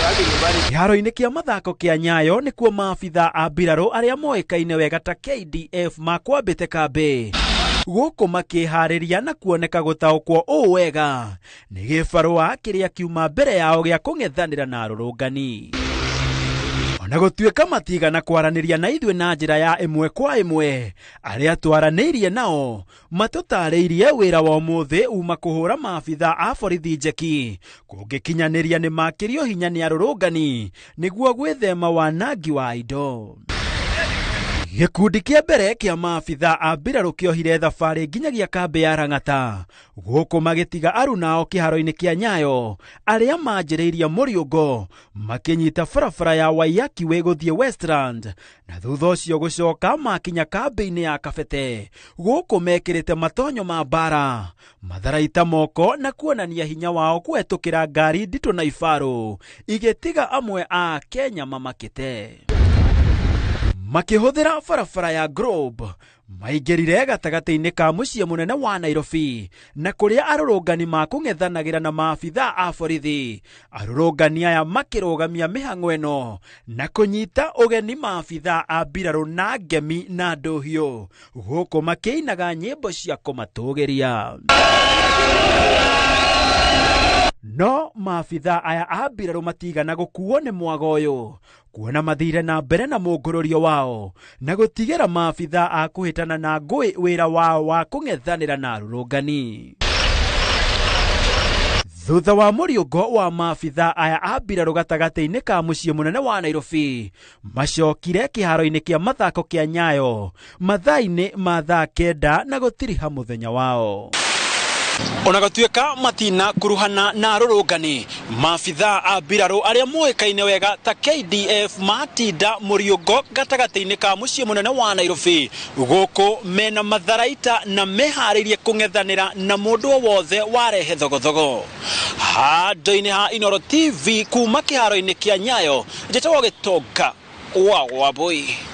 Kĩharo-inĩ kĩa mathako kĩa Nyayo nĩkuo maabitha a mbirarũ arĩa moĩkaine wega ta KDF makwambĩte kambĩ gũkũ makĩharĩria na kuoneka gũtaũkwo ũũ wega nĩ gĩbarũa kĩrĩa kiuma mbere yao gĩa kũng'ethanĩra na arũrũngani. Ona gũtuĩka matigana kwaranĩria na ithuĩ na njĩra ya ĩmwe kwa ĩmwe, arĩa twaranĩirie nao matũtarĩirie wĩra wa ũmũthĩ uma kũhũra maabitha a borithi njeki kũngĩkinyanĩria nĩ makĩrio hinya nĩ arũrũngani nĩguo gwĩthema wanangi wa indo. Gĩkundi kĩa mbere kĩa maabitha a mbirarũ kĩohire thabarĩ nginyagia kambĩ ya Rang'ata gũkũ magĩtiga aruna ao kĩharo-inĩ kĩa Nyayo arĩa manjĩrĩirie mũriũngo makĩnyita barabara ya Waiyaki gũthiĩ Westland na thutha ũcio gũcoka makinya kambĩ-inĩ ya Kabete gũkũ mekĩrĩte matonyo ma mbara, matharaita moko na kuonania hinya wao kũhetũkĩra ngari nditũ na ibarũ igĩtiga amwe a Kenya mamakĩte. Makĩhũthĩra barabara ya Globe maingĩrire gatagatĩ-inĩ ka mũciĩ mũnene wa Nairobi na kũrĩa arũrũngani makũng'ethanagĩra na maabitha a borithi. Arũrũngani aya makĩrũgamia mĩhang'o ĩno na kũnyita ũgeni maabitha a mbirarũ na ngemi na ndũhiũ gũkũ makĩinaga nyĩmbo cia kũmatũgĩria. No maabitha aya a mbirarũ matigana gũkuo nĩ mwago ũyũ, kuona mathire na mbere na mũngũrũrio wao na gũtigĩra maabitha a kũhĩtana na ngũĩ wĩra wao wa kũng'ethanĩra na arũrũngani. Thutha wa mũriũngo wa maabitha aya a mbirarũ gatagatĩ-inĩ ka mũciĩ mũnene wa Nairobi, macokire kĩharo-inĩ kĩa mathako kĩa Nyayo mathaa-inĩ ma thaa 9 na gũtiriha mũthenya wao. Ona gũtuĩka matina kuruhana na arũrũngani, maabitha a mbirarũ arĩa moĩkaine wega ta KDF matinda mũriũngo gatagatĩ-inĩ ka mũciĩ mũnene wa Nairobi gũkũ mena matharaita na meharĩirie kũng'ethanĩra na mũndũ o wothe warehe thogothogo. Handũ-inĩ ha Inooro TV kuma kĩharo-inĩ kĩa Nyayo, njĩtagwo Gĩtonga wa Wambũi.